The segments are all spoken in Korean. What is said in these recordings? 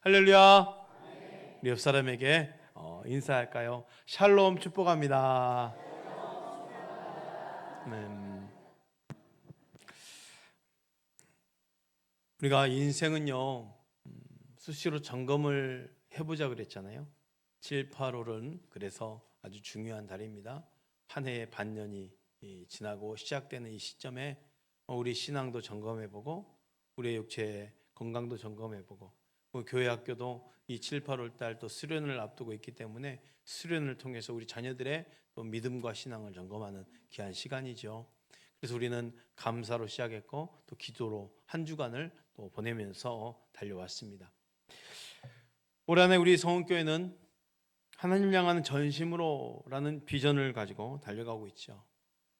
할렐루야. 우리 옆 사람에게 인사할까요? 샬롬 축복합니다. 우리가 인생은요 수시로 점검을 해보자 그랬잖아요. 7, 8월은 그래서 아주 중요한 달입니다. 한 해의 반년이 지나고 시작되는 이 시점에 우리 신앙도 점검해보고 우리의 육체의 건강도 점검해보고 교회 학교도 이 7, 8월 달 또 수련을 앞두고 있기 때문에 수련을 통해서 우리 자녀들의 또 믿음과 신앙을 점검하는 귀한 시간이죠. 그래서 우리는 감사로 시작했고 또 기도로 한 주간을 또 보내면서 달려왔습니다. 올 한해 우리 성원교회는 하나님을 향하는 전심으로라는 비전을 가지고 달려가고 있죠.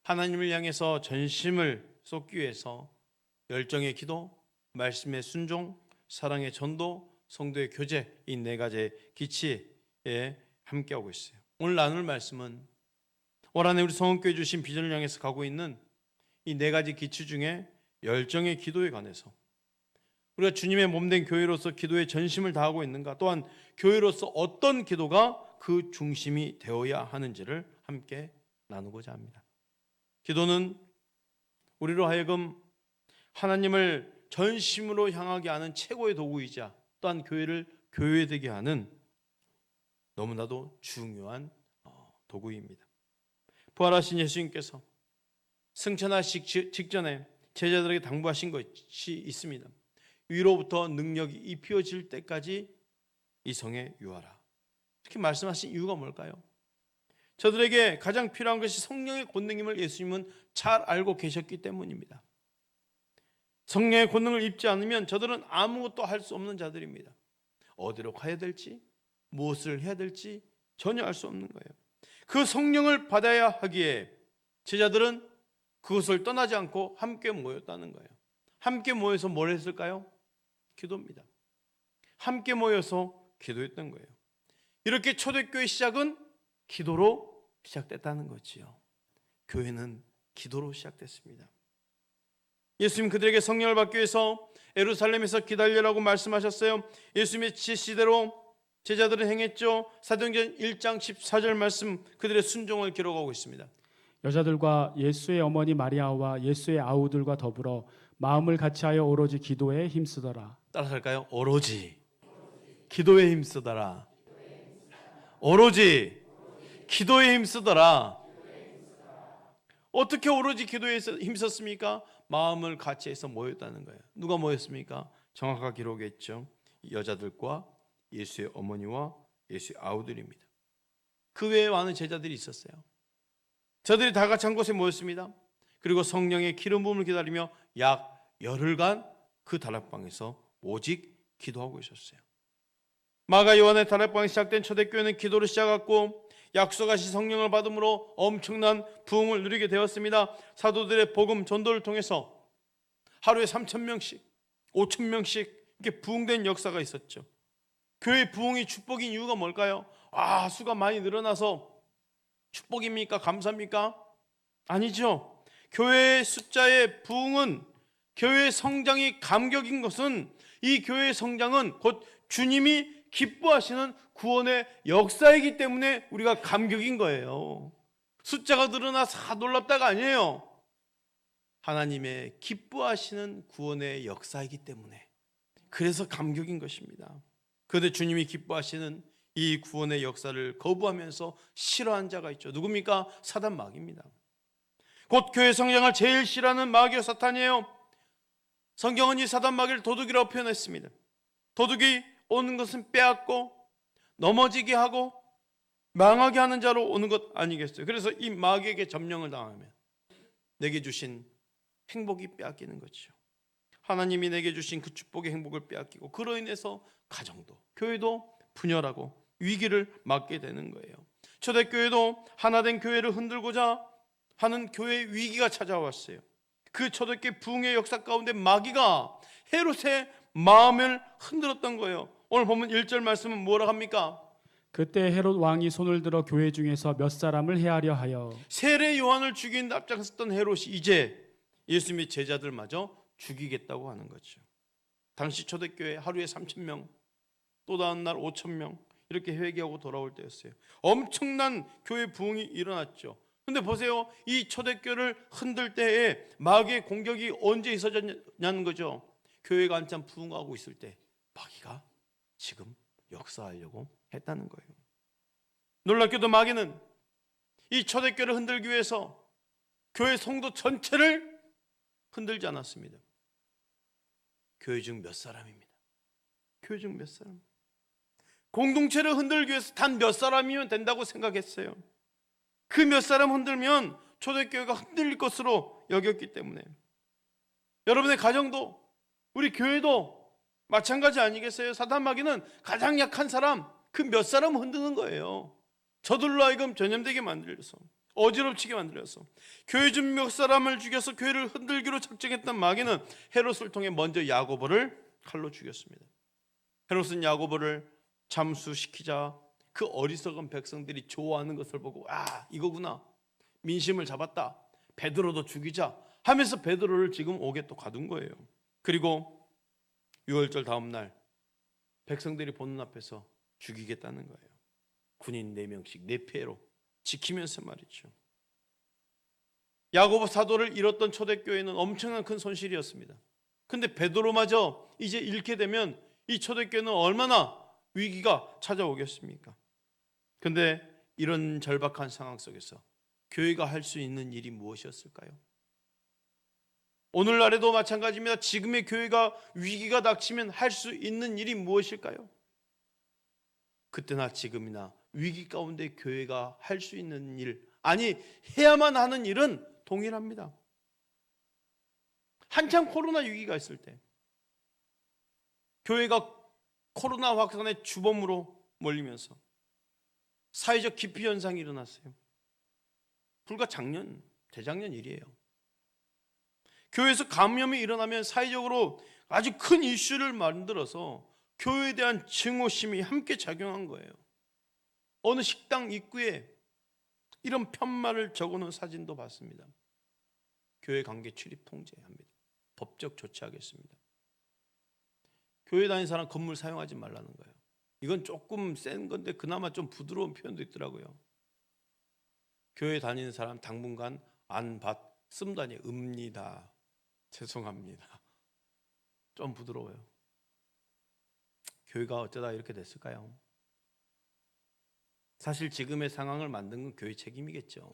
하나님을 향해서 전심을 쏟기 위해서 열정의 기도, 말씀의 순종, 사랑의 전도, 성도의 교제, 이 네 가지의 기치에 함께하고 있어요. 오늘 나눌 말씀은 올 한해 우리 성원교회 주신 비전을 향해서 가고 있는 이 네 가지 기치 중에 열정의 기도에 관해서 우리가 주님의 몸된 교회로서 기도에 전심을 다하고 있는가, 또한 교회로서 어떤 기도가 그 중심이 되어야 하는지를 함께 나누고자 합니다. 기도는 우리로 하여금 하나님을 전심으로 향하게 하는 최고의 도구이자 또한 교회를 교회되게 하는 너무나도 중요한 도구입니다. 부활하신 예수님께서 승천하시기 직전에 제자들에게 당부하신 것이 있습니다. 위로부터 능력이 입혀질 때까지 이 성에 유하라. 이렇게 말씀하신 이유가 뭘까요? 저들에게 가장 필요한 것이 성령의 권능임을 예수님은 잘 알고 계셨기 때문입니다. 성령의 권능을 입지 않으면 저들은 아무것도 할 수 없는 자들입니다. 어디로 가야 될지, 무엇을 해야 될지 전혀 알 수 없는 거예요. 그 성령을 받아야 하기에 제자들은 그것을 떠나지 않고 함께 모였다는 거예요. 함께 모여서 뭘 했을까요? 기도입니다. 함께 모여서 기도했던 거예요. 이렇게 초대교회 시작은 기도로 시작됐다는 거지요. 교회는 기도로 시작됐습니다. 예수님 그들에게 성령을 받기 위해서 예루살렘에서 기다리라고 말씀하셨어요. 예수님의 지시대로 제자들은 행했죠. 사도행전 1장 14절 말씀 그들의 순종을 기록하고 있습니다. 여자들과 예수의 어머니 마리아와 예수의 아우들과 더불어 마음을 같이하여 오로지 기도에 힘쓰더라. 따라서 할까요? 오로지 기도에 힘쓰더라. 오로지 기도에 힘쓰더라. 어떻게 오로지 기도에 힘썼습니까? 마음을 같이 해서 모였다는 거예요. 누가 모였습니까? 정확하게 기록했죠. 여자들과 예수의 어머니와 예수의 아우들입니다. 그 외에 많은 제자들이 있었어요. 저들이 다 같이 한 곳에 모였습니다. 그리고 성령의 기름 부음을 기다리며 약 열흘간 그 다락방에서 오직 기도하고 있었어요. 마가 요한의 다락방이 시작된 초대교회는 기도로 시작했고 약속하신 성령을 받음으로 엄청난 부흥을 누리게 되었습니다. 사도들의 복음 전도를 통해서 하루에 3,000명씩 5,000명씩 이렇게 부흥된 역사가 있었죠. 교회 부흥이 축복인 이유가 뭘까요? 수가 많이 늘어나서 축복입니까? 감사입니까? 아니죠. 교회의 숫자의 부흥은, 교회의 성장이 감격인 것은 이 교회의 성장은 곧 주님이 기뻐하시는 구원의 역사이기 때문에 우리가 감격인 거예요. 숫자가 늘어나서 놀랍다가 아니에요. 하나님의 기뻐하시는 구원의 역사이기 때문에 그래서 감격인 것입니다. 그런데 주님이 기뻐하시는 이 구원의 역사를 거부하면서 싫어한 자가 있죠. 누굽니까? 사단 마귀입니다. 곧 교회 성장을 제일 싫어하는 마귀와 사탄이에요. 성경은 이 사단 마귀를 도둑이라고 표현했습니다. 도둑이 오는 것은 빼앗고 넘어지게 하고 망하게 하는 자로 오는 것 아니겠어요? 그래서 이 마귀에게 점령을 당하면 내게 주신 행복이 빼앗기는 거죠. 하나님이 내게 주신 그 축복의 행복을 빼앗기고 그로 인해서 가정도 교회도 분열하고 위기를 맞게 되는 거예요. 초대교회도 하나된 교회를 흔들고자 하는 교회의 위기가 찾아왔어요. 그 초대교회 부흥의 역사 가운데 마귀가 헤롯의 마음을 흔들었던 거예요. 오늘 보면 1절 말씀은 뭐라고 합니까? 그때 헤롯 왕이 손을 들어 교회 중에서 몇 사람을 해하려 하여 세례 요한을 죽인 앞장섰던 헤롯이 이제 예수님의 제자들마저 죽이겠다고 하는 거죠. 당시 초대교회 하루에 3,000명, 또 다음 날 5,000명 이렇게 회개하고 돌아올 때였어요. 엄청난 교회 부흥이 일어났죠. 근데 보세요, 이 초대교회를 흔들 때에 마귀의 공격이 언제 있어졌냐는 거죠. 교회가 한참 부흥하고 있을 때 마귀가 지금 역사하려고 했다는 거예요. 놀랍게도 마귀는 이 초대교회를 흔들기 위해서 교회 성도 전체를 흔들지 않았습니다. 교회 중 몇 사람입니다. 교회 중 몇 사람. 공동체를 흔들기 위해서 단 몇 사람이면 된다고 생각했어요. 그 몇 사람 흔들면 초대교회가 흔들릴 것으로 여겼기 때문에. 여러분의 가정도, 우리 교회도 마찬가지 아니겠어요? 사단 마귀는 가장 약한 사람, 그 몇 사람 흔드는 거예요. 저들로 하여금 전염되게 만들어서, 어지럽히게 만들어서, 교회 중 몇 사람을 죽여서 교회를 흔들기로 작정했던 마귀는 헤롯을 통해 먼저 야고보를 칼로 죽였습니다. 헤롯은 야고보를 잠수시키자 그 어리석은 백성들이 좋아하는 것을 보고, 아, 이거구나, 민심을 잡았다, 베드로도 죽이자 하면서 베드로를 지금 옥에 또 가둔 거예요. 그리고 유월절 다음 날 백성들이 보는 앞에서 죽이겠다는 거예요. 군인 4명씩 4패로 지키면서 말이죠. 야고보 사도를 잃었던 초대교회는 엄청난 큰 손실이었습니다. 근데 베드로마저 이제 잃게 되면 이 초대교회는 얼마나 위기가 찾아오겠습니까? 근데 이런 절박한 상황 속에서 교회가 할 수 있는 일이 무엇이었을까요? 오늘날에도 마찬가지입니다. 지금의 교회가 위기가 닥치면 할 수 있는 일이 무엇일까요? 그때나 지금이나 위기 가운데 교회가 할 수 있는 일, 아니 해야만 하는 일은 동일합니다. 한참 코로나 위기가 있을 때 교회가 코로나 확산의 주범으로 몰리면서 사회적 기피 현상이 일어났어요. 불과 작년, 재작년 일이에요. 교회에서 감염이 일어나면 사회적으로 아주 큰 이슈를 만들어서 교회에 대한 증오심이 함께 작용한 거예요. 어느 식당 입구에 이런 편말을 적어놓은 사진도 봤습니다. 교회 관계 출입 통제합니다. 법적 조치하겠습니다. 교회 다니는 사람 건물 사용하지 말라는 거예요. 이건 조금 센 건데 그나마 좀 부드러운 표현도 있더라고요. 교회 다니는 사람 당분간 안 받습니다. 읍니다. 죄송합니다. 좀 부드러워요. 교회가 어쩌다 이렇게 됐을까요? 사실 지금의 상황을 만든 건 교회 책임이겠죠.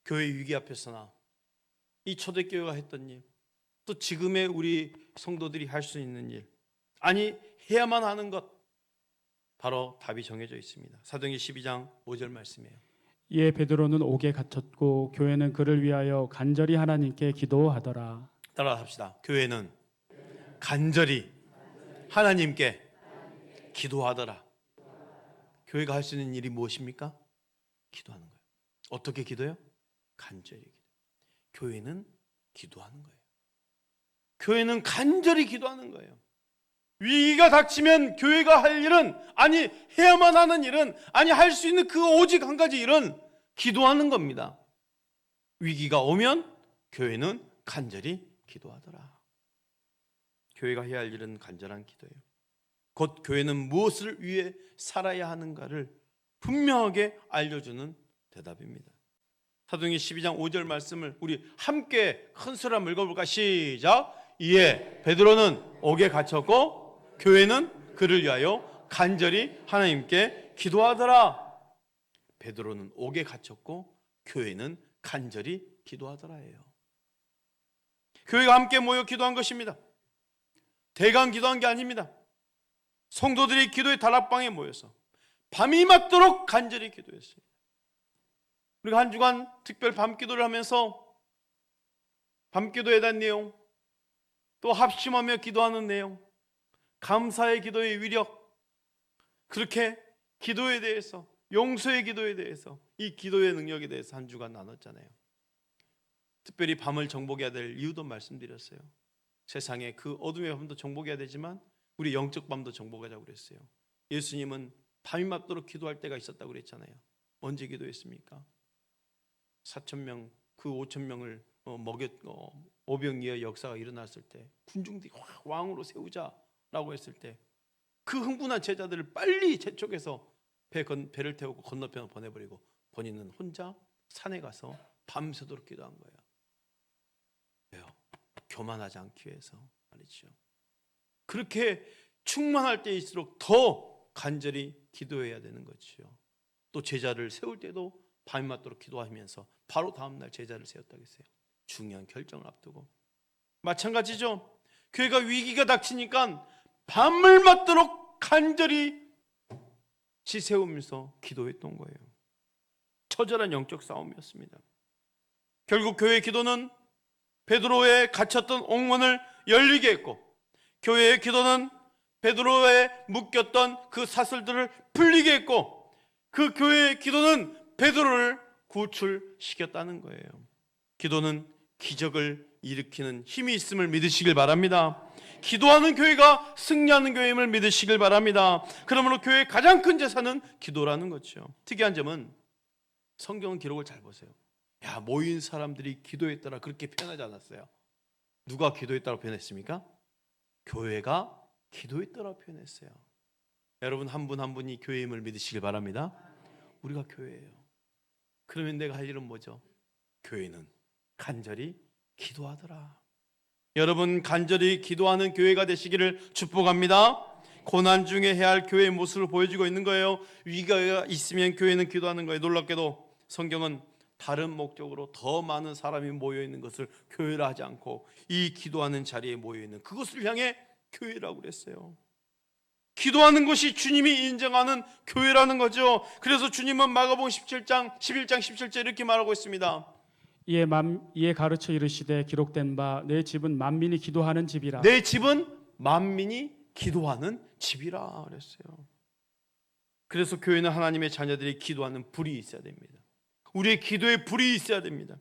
교회 위기 앞에서나 이 초대교회가 했던 일, 또 지금의 우리 성도들이 할 수 있는 일, 아니 해야만 하는 것, 바로 답이 정해져 있습니다. 사도행전 12장 5절 말씀이에요. 이에 베드로는 옥에 갇혔고 교회는 그를 위하여 간절히 하나님께 기도하더라. 따라 합시다. 교회는 간절히 하나님께 기도하더라. 교회가 할 수 있는 일이 무엇입니까? 기도하는 거예요. 어떻게 기도해요? 간절히 기도. 교회는 기도하는 거예요. 교회는 간절히 기도하는 거예요. 위기가 닥치면 교회가 할 일은, 아니 해야만 하는 일은, 아니 할 수 있는 그 오직 한 가지 일은 기도하는 겁니다. 위기가 오면 교회는 간절히 기도하더라. 교회가 해야 할 일은 간절한 기도예요. 곧 교회는 무엇을 위해 살아야 하는가를 분명하게 알려주는 대답입니다. 사도행전 12장 5절 말씀을 우리 함께 큰 소리 한번 읽어볼까? 시작. 이에 베드로는 옥에 갇혔고 교회는 그를 위하여 간절히 하나님께 기도하더라. 베드로는 옥에 갇혔고 교회는 간절히 기도하더라예요. 교회가 함께 모여 기도한 것입니다. 대강 기도한 게 아닙니다. 성도들이 기도의 다락방에 모여서 밤이 맞도록 간절히 기도했어요. 우리가 한 주간 특별 밤기도를 하면서 밤기도에 대한 내용, 또 합심하며 기도하는 내용, 감사의 기도의 위력, 그렇게 기도에 대해서, 용서의 기도에 대해서, 이 기도의 능력에 대해서 한 주간 나눴잖아요. 특별히 밤을 정복해야 될 이유도 말씀드렸어요. 세상에 그 어둠의 밤도 정복해야 되지만 우리 영적 밤도 정복하자고 그랬어요. 예수님은 밤이 맞도록 기도할 때가 있었다고 그랬잖아요. 언제 기도했습니까? 4,000명, 그 5,000명을 오병이어 역사가 일어났을 때 군중들이 왕으로 세우자라고 했을 때 그 흥분한 제자들을 빨리 재촉해서 배를 태우고 건너편으로 보내버리고 본인은 혼자 산에 가서 밤새도록 기도한 거예요. 왜요? 교만하지 않기 위해서 말이죠. 그렇게 충만할 때일수록 더 간절히 기도해야 되는 거지요. 또 제자를 세울 때도 밤이 맞도록 기도하면서 바로 다음날 제자를 세웠다고 했어요. 중요한 결정을 앞두고. 마찬가지죠. 교회가 위기가 닥치니까 밤을 맞도록 간절히 지세우면서 기도했던 거예요. 처절한 영적 싸움이었습니다. 결국 교회의 기도는 베드로의 갇혔던 옥문을 열리게 했고, 교회의 기도는 베드로에 묶였던 그 사슬들을 풀리게 했고, 그 교회의 기도는 베드로를 구출시켰다는 거예요. 기도는 기적을 일으키는 힘이 있음을 믿으시길 바랍니다. 기도하는 교회가 승리하는 교회임을 믿으시길 바랍니다. 그러므로 교회의 가장 큰 재산은 기도라는 거죠. 특이한 점은 성경 기록을 잘 보세요. 야, 모인 사람들이 기도했더라 그렇게 표현하지 않았어요. 누가 기도했다고 표현했습니까? 교회가 기도했더라 표현했어요. 여러분 한 분 한 분이 교회임을 믿으시길 바랍니다. 우리가 교회예요. 그러면 내가 할 일은 뭐죠? 교회는 간절히 기도하더라. 여러분 간절히 기도하는 교회가 되시기를 축복합니다. 고난 중에 해야 할 교회의 모습을 보여주고 있는 거예요. 위기가 있으면 교회는 기도하는 거예요. 놀랍게도 성경은 다른 목적으로 더 많은 사람이 모여있는 것을 교회라 하지 않고 이 기도하는 자리에 모여있는 그것을 향해 교회라고 그랬어요. 기도하는 것이 주님이 인정하는 교회라는 거죠. 그래서 주님은 마가복음 11장 17절 이렇게 말하고 있습니다. 이에 가르쳐 이르시되 기록된 바 내 집은 만민이 기도하는 집이라. 내 집은 만민이 기도하는 집이라 그랬어요. 그래서 교회는 하나님의 자녀들이 기도하는 불이 있어야 됩니다. 우리의 기도에 불이 있어야 됩니다.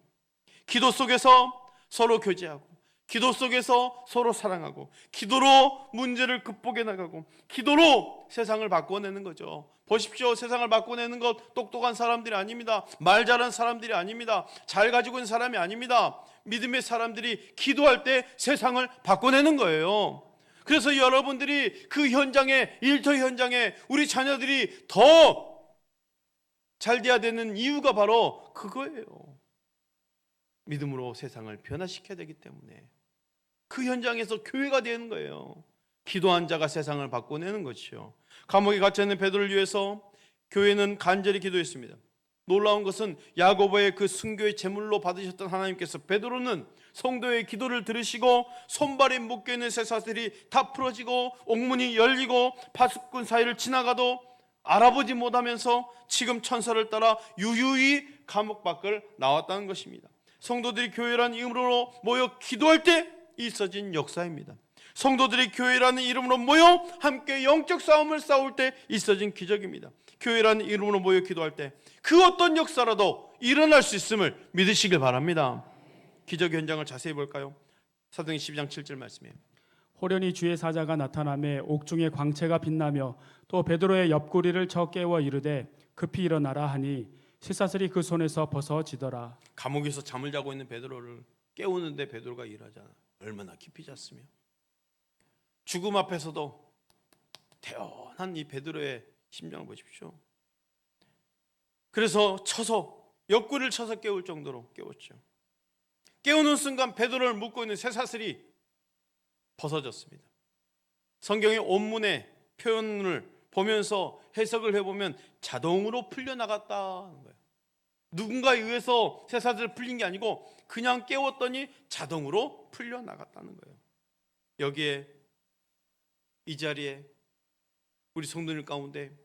기도 속에서 서로 교제하고, 기도 속에서 서로 사랑하고, 기도로 문제를 극복해 나가고, 기도로 세상을 바꿔내는 거죠. 보십시오. 세상을 바꿔내는 것 똑똑한 사람들이 아닙니다. 말 잘하는 사람들이 아닙니다. 잘 가지고 있는 사람이 아닙니다. 믿음의 사람들이 기도할 때 세상을 바꿔내는 거예요. 그래서 여러분들이 그 현장에, 일터 현장에 우리 자녀들이 더 잘 돼야 되는 이유가 바로 그거예요. 믿음으로 세상을 변화시켜야 되기 때문에 그 현장에서 교회가 되는 거예요. 기도한 자가 세상을 바꿔내는 것이요. 감옥에 갇혀있는 베드로를 위해서 교회는 간절히 기도했습니다. 놀라운 것은 야고보의 그 순교의 제물로 받으셨던 하나님께서 베드로는 성도의 기도를 들으시고 손발에 묶여있는 쇠사슬이 다 풀어지고 옥문이 열리고 파수꾼 사이를 지나가도 알아보지 못하면서 지금 천사를 따라 유유히 감옥 밖을 나왔다는 것입니다. 성도들이 교회라는 이름으로 모여 기도할 때 있어진 역사입니다. 성도들이 교회라는 이름으로 모여 함께 영적 싸움을 싸울 때 있어진 기적입니다. 교회라는 이름으로 모여 기도할 때 그 어떤 역사라도 일어날 수 있음을 믿으시길 바랍니다. 기적 현장을 자세히 볼까요? 사도행전 12장 7절 말씀이에요. 호련히 주의 사자가 나타나매 옥중에 광채가 빛나며 또 베드로의 옆구리를 쳐 깨워 이르되 급히 일어나라 하니 쇠사슬이 그 손에서 벗어지더라. 감옥에서 잠을 자고 있는 베드로를 깨우는데 베드로가 일하잖아. 얼마나 깊이 잤으며. 죽음 앞에서도 태연한 이 베드로의 심정을 보십시오. 그래서 옆구리를 쳐서 깨울 정도로 깨웠죠. 깨우는 순간 베드로를 묶고 있는 쇠사슬이 벗어졌습니다. 성경의 원문의 표현을 보면서 해석을 해보면 자동으로 풀려나갔다는 거예요. 누군가에 의해서 쇠사슬이 풀린 게 아니고 그냥 깨웠더니 자동으로 풀려나갔다는 거예요. 여기에 이 자리에 우리 성도들 가운데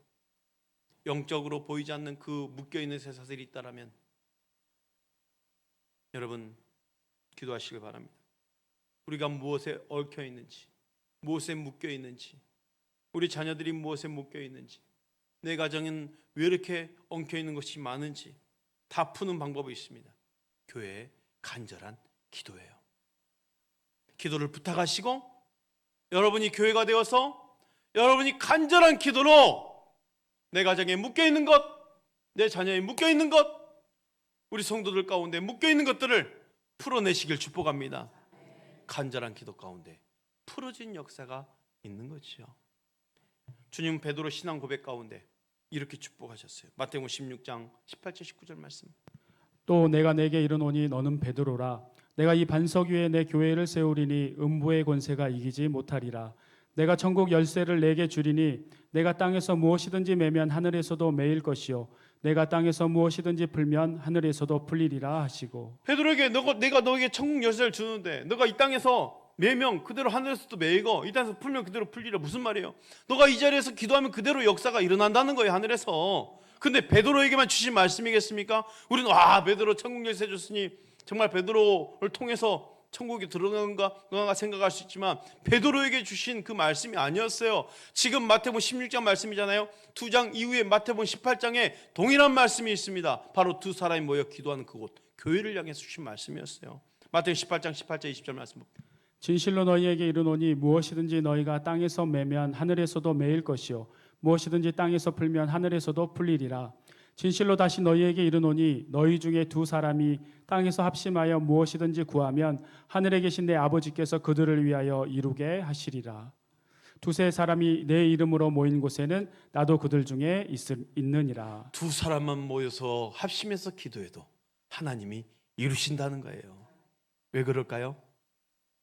영적으로 보이지 않는 그 묶여있는 쇠사슬이 있다라면 여러분 기도하시길 바랍니다. 우리가 무엇에 얽혀 있는지, 무엇에 묶여 있는지, 우리 자녀들이 무엇에 묶여 있는지, 내 가정은 왜 이렇게 엉켜 있는 것이 많은지 다 푸는 방법이 있습니다. 교회의 간절한 기도예요. 기도를 부탁하시고 여러분이 교회가 되어서 여러분이 간절한 기도로 내 가정에 묶여 있는 것, 내 자녀에 묶여 있는 것, 우리 성도들 가운데 묶여 있는 것들을 풀어내시길 축복합니다. 간절한 기도 가운데 풀어진 역사가 있는 거죠. 주님은 베드로 신앙 고백 가운데 이렇게 축복하셨어요. 마태복음 16장 18절 19절 말씀. 또 내가 내게 이르노니 너는 베드로라. 내가 이 반석 위에 내 교회를 세우리니 음부의 권세가 이기지 못하리라. 내가 천국 열쇠를 내게 주리니 내가 땅에서 무엇이든지 매면 하늘에서도 매일 것이요 내가 땅에서 무엇이든지 풀면 하늘에서도 풀리리라 하시고. 베드로에게 내가 너에게 천국 열쇠를 주는데 너가 이 땅에서 매면 그대로 하늘에서도 매이고 이 땅에서 풀면 그대로 풀리라. 무슨 말이에요? 너가 이 자리에서 기도하면 그대로 역사가 일어난다는 거예요, 하늘에서. 근데 베드로에게만 주신 말씀이겠습니까? 우리는 베드로 천국 열쇠 줬으니 정말 베드로를 통해서 천국에 들어가는가 생각할 수 있지만 베드로에게 주신 그 말씀이 아니었어요. 지금 마태복음 16장 말씀이잖아요. 2장 이후에 마태복음 18장에 동일한 말씀이 있습니다. 바로 두 사람이 모여 기도하는 그곳, 교회를 향해서 주신 말씀이었어요. 마태복음 18장 18절 20절 말씀. 진실로 너희에게 이르노니 무엇이든지 너희가 땅에서 매면 하늘에서도 매일 것이요 무엇이든지 땅에서 풀면 하늘에서도 풀리리라. 진실로 다시 너희에게 이르노니 너희 중에 두 사람이 땅에서 합심하여 무엇이든지 구하면 하늘에 계신 내 아버지께서 그들을 위하여 이루게 하시리라. 두세 사람이 내 이름으로 모인 곳에는 나도 그들 중에 있느니라. 두 사람만 모여서 합심해서 기도해도 하나님이 이루신다는 거예요. 왜 그럴까요?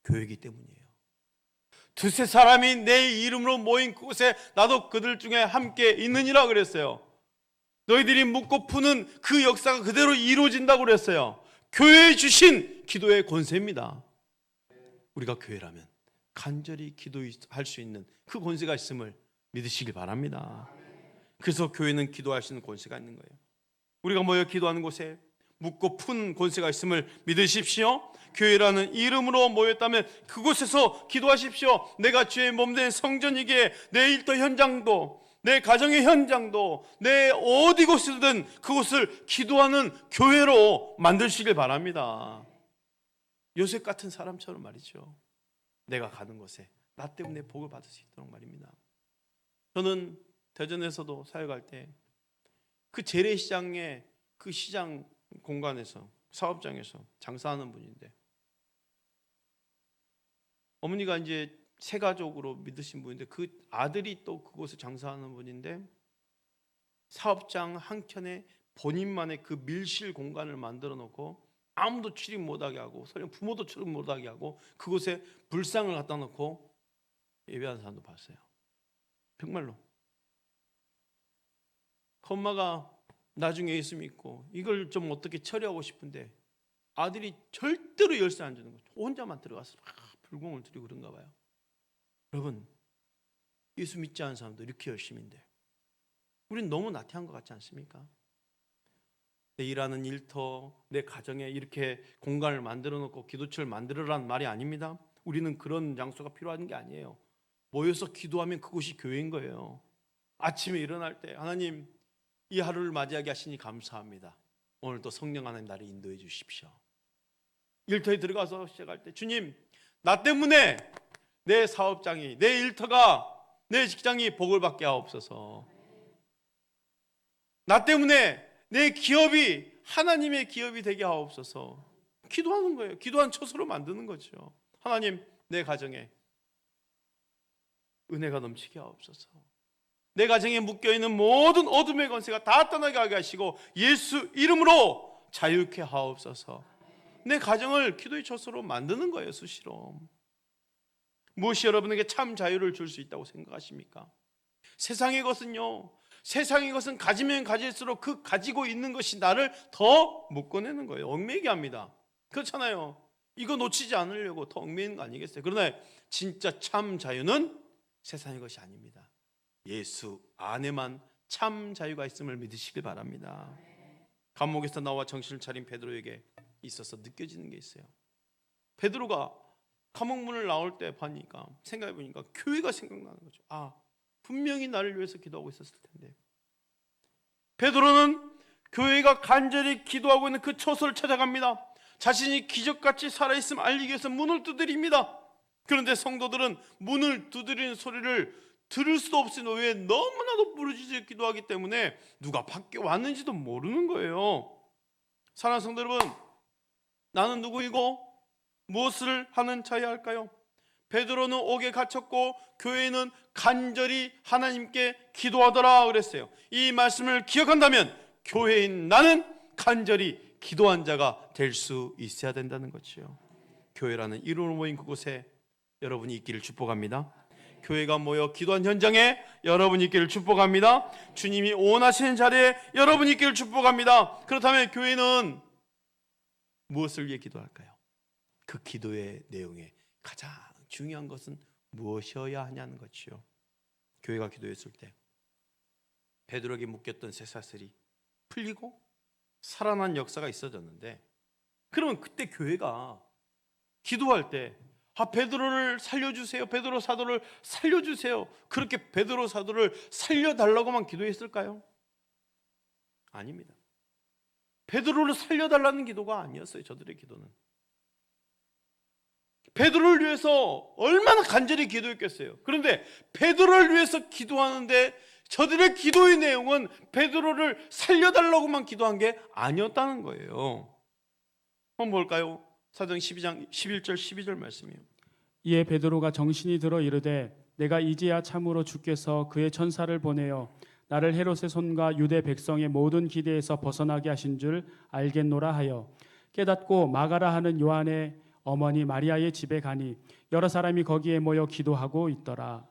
교회이기 때문이에요. 두세 사람이 내 이름으로 모인 곳에 나도 그들 중에 함께 있느니라 그랬어요. 너희들이 묻고 푸는 그 역사가 그대로 이루어진다고 그랬어요. 교회에 주신 기도의 권세입니다. 우리가 교회라면 간절히 기도할 수 있는 그 권세가 있음을 믿으시길 바랍니다. 그래서 교회는 기도할 수 있는 권세가 있는 거예요. 우리가 모여 기도하는 곳에 묻고 푼 권세가 있음을 믿으십시오. 교회라는 이름으로 모였다면 그곳에서 기도하십시오. 내가 주의 몸된 성전이기에 내 일터 현장도 내 가정의 현장도 내 어디 곳이든 그곳을 기도하는 교회로 만드시길 바랍니다. 요셉 같은 사람처럼 말이죠. 내가 가는 곳에 나 때문에 복을 받을 수 있도록 말입니다. 저는 대전에서도 사역할 때 그 재래시장의 그 시장 공간에서 사업장에서 장사하는 분인데 어머니가 이제 세 가족으로 믿으신 분인데 그 아들이 또 그곳에 장사하는 분인데 사업장 한켠에 본인만의 그 밀실 공간을 만들어 놓고 아무도 출입 못하게 하고 설령 부모도 출입 못하게 하고 그곳에 불상을 갖다 놓고 예배하는 사람도 봤어요. 정말로. 그 엄마가 나중에 예수 믿고 이걸 좀 어떻게 처리하고 싶은데 아들이 절대로 열쇠 안 주는 거죠. 혼자만 들어가서 불공을 들이고 그런가 봐요. 여러분, 예수 믿지 않은 사람도 이렇게 열심인데 우린 너무 나태한 것 같지 않습니까? 내 일하는 일터, 내 가정에 이렇게 공간을 만들어 놓고 기도처를 만들어라는 말이 아닙니다. 우리는 그런 장소가 필요한 게 아니에요. 모여서 기도하면 그곳이 교회인 거예요. 아침에 일어날 때 하나님 이 하루를 맞이하게 하시니 감사합니다. 오늘도 성령 하나님 나를 인도해 주십시오. 일터에 들어가서 시작할 때 주님 나 때문에 내 사업장이 내 일터가 내 직장이 복을 받게 하옵소서. 나 때문에 내 기업이 하나님의 기업이 되게 하옵소서. 기도하는 거예요. 기도한 처소로 만드는 거죠. 하나님 내 가정에 은혜가 넘치게 하옵소서. 내 가정에 묶여있는 모든 어둠의 권세가 다 떠나게 하게 하시고 예수 이름으로 자유케 하옵소서. 내 가정을 기도의 처소로 만드는 거예요. 수시로. 무엇이 여러분에게 참 자유를 줄 수 있다고 생각하십니까? 세상의 것은요, 세상의 것은 가지면 가질수록 그 가지고 있는 것이 나를 더 묶어내는 거예요. 얽매이게 합니다. 그렇잖아요. 이거 놓치지 않으려고 더 얽매이는 거 아니겠어요? 그러나 진짜 참 자유는 세상의 것이 아닙니다. 예수 안에만 참 자유가 있음을 믿으시길 바랍니다. 감옥에서 나와 정신을 차린 베드로에게 있어서 느껴지는 게 있어요. 베드로가 감옥 문을 나올 때 보니까 생각해 보니까 교회가 생각나는 거죠. 분명히 나를 위해서 기도하고 있었을 텐데. 베드로는 교회가 간절히 기도하고 있는 그 처소를 찾아갑니다. 자신이 기적같이 살아있음을 알리기 위해서 문을 두드립니다. 그런데 성도들은 문을 두드리는 소리를 들을 수도 없이 왜 너무나도 부르짖어 기도하기 때문에 누가 밖에 왔는지도 모르는 거예요. 사랑하는 성도 여러분, 나는 누구이고 무엇을 하는 자야 할까요? 베드로는 옥에 갇혔고 교회는 간절히 하나님께 기도하더라 그랬어요. 이 말씀을 기억한다면 교회인 나는 간절히 기도한 자가 될 수 있어야 된다는 거지요. 교회라는 이름으로 모인 그곳에 여러분이 있기를 축복합니다. 교회가 모여 기도한 현장에 여러분이 있기를 축복합니다. 주님이 원하시는 자리에 여러분이 있기를 축복합니다. 그렇다면 교회는 무엇을 위해 기도할까요? 그 기도의 내용에 가장 중요한 것은 무엇이어야 하냐는 것이요. 교회가 기도했을 때 베드로에게 묶였던 쇠사슬이 풀리고 살아난 역사가 있어졌는데, 그러면 그때 교회가 기도할 때 베드로를 살려주세요, 베드로 사도를 살려주세요, 그렇게 베드로 사도를 살려달라고만 기도했을까요? 아닙니다. 베드로를 살려달라는 기도가 아니었어요. 저들의 기도는 베드로를 위해서 얼마나 간절히 기도했겠어요. 그런데 베드로를 위해서 기도하는데 저들의 기도의 내용은 베드로를 살려달라고만 기도한 게 아니었다는 거예요. 한번 볼까요? 사도행 12장 11절 12절 말씀이에요. 이에 베드로가 정신이 들어 이르되 내가 이제야 참으로 주께서 그의 천사를 보내어 나를 헤롯의 손과 유대 백성의 모든 기대에서 벗어나게 하신 줄 알겠노라 하여 깨닫고 마가라 하는 요한의 어머니 마리아의 집에 가니 여러 사람이 거기에 모여 기도하고 있더라.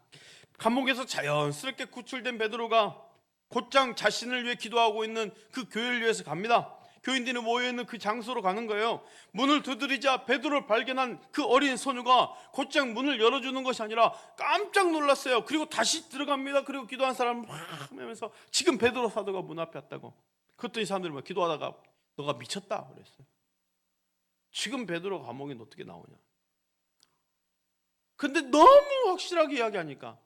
감옥에서 자연스럽게 구출된 베드로가 곧장 자신을 위해 기도하고 있는 그 교회를 위해서 갑니다. 교인들이 모여있는 그 장소로 가는 거예요. 문을 두드리자 베드로를 발견한 그 어린 소녀가 곧장 문을 열어주는 것이 아니라 깜짝 놀랐어요. 그리고 다시 들어갑니다. 그리고 기도한 사람을 막 하면서 지금 베드로 사도가 문 앞에 왔다고. 그랬더니 사람들이 막 기도하다가 너가 미쳤다 그랬어요. 지금 베드로 감옥에 어떻게 나오냐. 근데 너무 확실하게 이야기하니까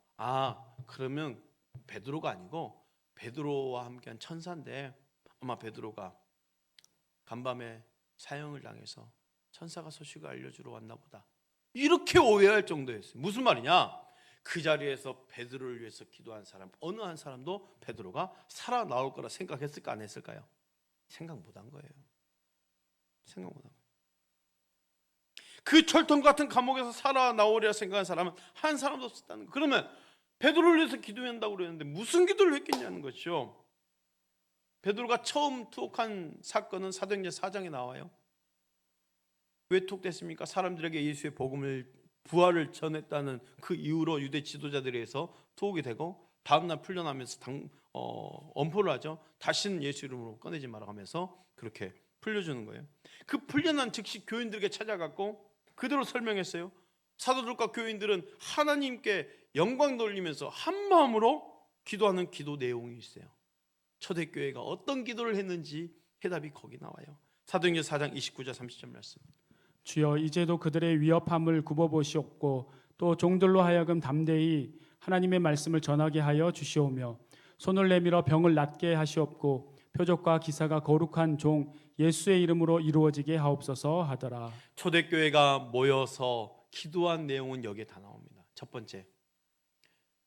그러면 베드로가 아니고 베드로와 함께한 천사인데 아마 베드로가 간밤에 사형을 당해서 천사가 소식을 알려주러 왔나 보다, 이렇게 오해할 정도였어요. 무슨 말이냐? 그 자리에서 베드로를 위해서 기도한 사람 어느 한 사람도 베드로가 살아나올 거라 생각했을까 안 했을까요? 생각 못한 거예요. 생각 못한 거예요. 그 철통 같은 감옥에서 살아나오리라 생각한 사람은 한 사람도 없었다는 거예요. 그러면 베드로를 위해서 기도한다고 그랬는데 무슨 기도를 했겠냐는 거죠. 베드로가 처음 투옥한 사건은 사도행전 4장에 나와요. 왜 투옥됐습니까? 사람들에게 예수의 복음을 부활을 전했다는 그 이후로 유대 지도자들에 의해서 투옥이 되고 다음날 풀려나면서 엄포를 하죠. 다시는 예수 이름으로 꺼내지 마라 하면서 그렇게 풀려주는 거예요. 그 풀려난 즉시 교인들에게 찾아갔고 그대로 설명했어요. 사도들과 교인들은 하나님께 영광 돌리면서 한 마음으로 기도하는 기도 내용이 있어요. 초대교회가 어떤 기도를 했는지 해답이 거기 나와요. 사도행전 4장 29절 30절 말씀. 주여 이제도 그들의 위협함을 굽어보시옵고 또 종들로 하여금 담대히 하나님의 말씀을 전하게 하여 주시오며 손을 내밀어 병을 낫게 하시옵고 표적과 기사가 거룩한 종 예수의 이름으로 이루어지게 하옵소서 하더라. 초대교회가 모여서 기도한 내용은 여기에 다 나옵니다. 첫 번째,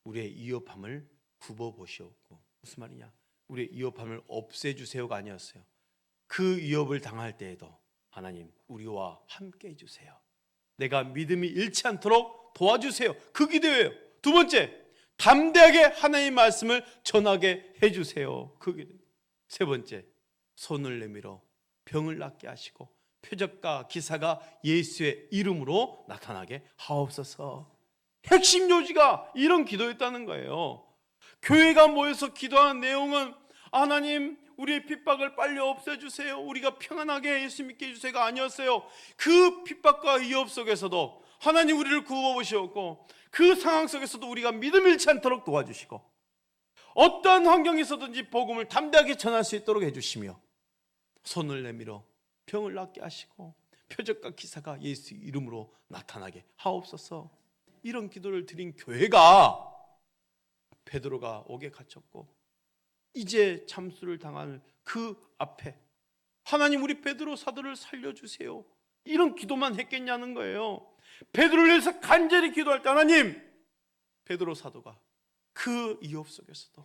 우리의 위협함을 굽어보시옵고. 무슨 말이냐? 우리의 위협함을 없애주세요가 아니었어요. 그 위협을 당할 때에도 하나님 우리와 함께 해주세요. 내가 믿음이 잃지 않도록 도와주세요. 그 기도예요. 두 번째, 담대하게 하나님의 말씀을 전하게 해주세요. 그 기도. 세 번째, 손을 내밀어 병을 낫게 하시고 표적과 기사가 예수의 이름으로 나타나게 하옵소서. 핵심 요지가 이런 기도였다는 거예요. 교회가 모여서 기도하는 내용은 하나님 우리의 핍박을 빨리 없애주세요, 우리가 평안하게 예수 믿게 해주세요가 아니었어요. 그 핍박과 위협 속에서도 하나님 우리를 구워보시었고 그 상황 속에서도 우리가 믿음 잃지 않도록 도와주시고 어떠한 환경에서든지 복음을 담대하게 전할 수 있도록 해주시며 손을 내밀어 병을 낫게 하시고 표적과 기사가 예수 이름으로 나타나게 하옵소서. 이런 기도를 드린 교회가 베드로가 옥에 갇혔고 이제 참수를 당할 그 앞에 하나님 우리 베드로 사도를 살려주세요, 이런 기도만 했겠냐는 거예요. 베드로를 위해서 간절히 기도할 때 하나님 베드로 사도가 그 위협 속에서도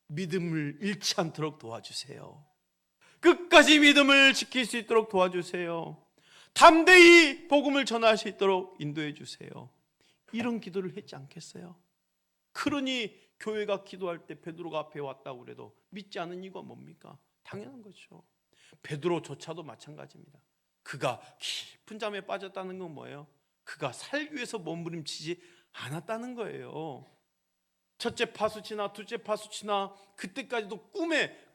믿음을 잃지 않도록 도와주세요. 끝까지 믿음을 지킬 수 있도록 도와주세요. 담대히 복음을 전할 수 있도록 인도해 주세요. 이런 기도를 했지 않겠어요? 그러니 교회가 기도할 때 베드로가 앞에 왔다고 그래도 믿지 않은 이유가 뭡니까? 당연한 거죠. 베드로조차도 마찬가지입니다. 그가 깊은 잠에 빠졌다는 건 뭐예요? 그가 살기 위해서 몸부림치지 않았다는 거예요. 첫째 파수치나 둘째 파수치나 그때까지도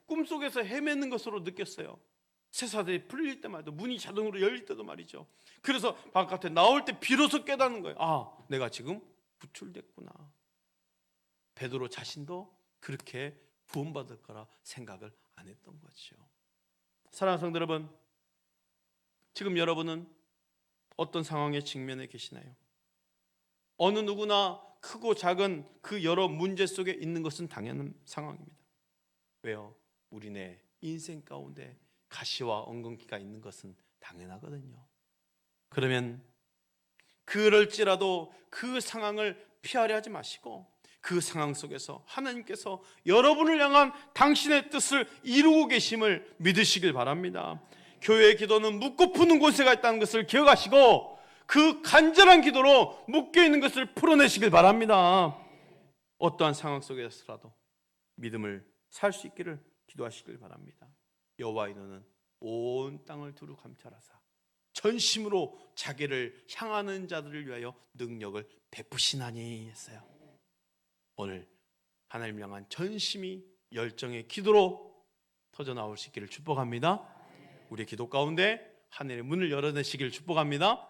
꿈속에서 헤매는 것으로 느꼈어요. 새사슬이 풀릴 때마다 문이 자동으로 열릴 때도 말이죠. 그래서 바깥에 나올 때 비로소 깨닫는 거예요. 아, 내가 지금 구출됐구나. 베드로 자신도 그렇게 구원받을 거라 생각을 안 했던 거죠. 사랑하는 성도 여러분, 지금 여러분은 어떤 상황에 직면해 계시나요? 어느 누구나 크고 작은 그 여러 문제 속에 있는 것은 당연한 상황입니다. 왜요? 우리네 인생 가운데 가시와 엉겅퀴가 있는 것은 당연하거든요. 그러면 그럴지라도 그 상황을 피하려 하지 마시고 그 상황 속에서 하나님께서 여러분을 향한 당신의 뜻을 이루고 계심을 믿으시길 바랍니다. 교회의 기도는 묻고 푸는 곳에가 있다는 것을 기억하시고 그 간절한 기도로 묶여있는 것을 풀어내시길 바랍니다. 어떠한 상황 속에서라도 믿음을 살 수 있기를 기도하시길 바랍니다. 여호와의 눈은 온 땅을 두루 감찰하사 전심으로 자기를 향하는 자들을 위하여 능력을 베푸시나니 했어요. 오늘 하나님 향한 전심이 열정의 기도로 터져 나올 수 있기를 축복합니다. 우리의 기도 가운데 하늘의 문을 열어내시기를 축복합니다.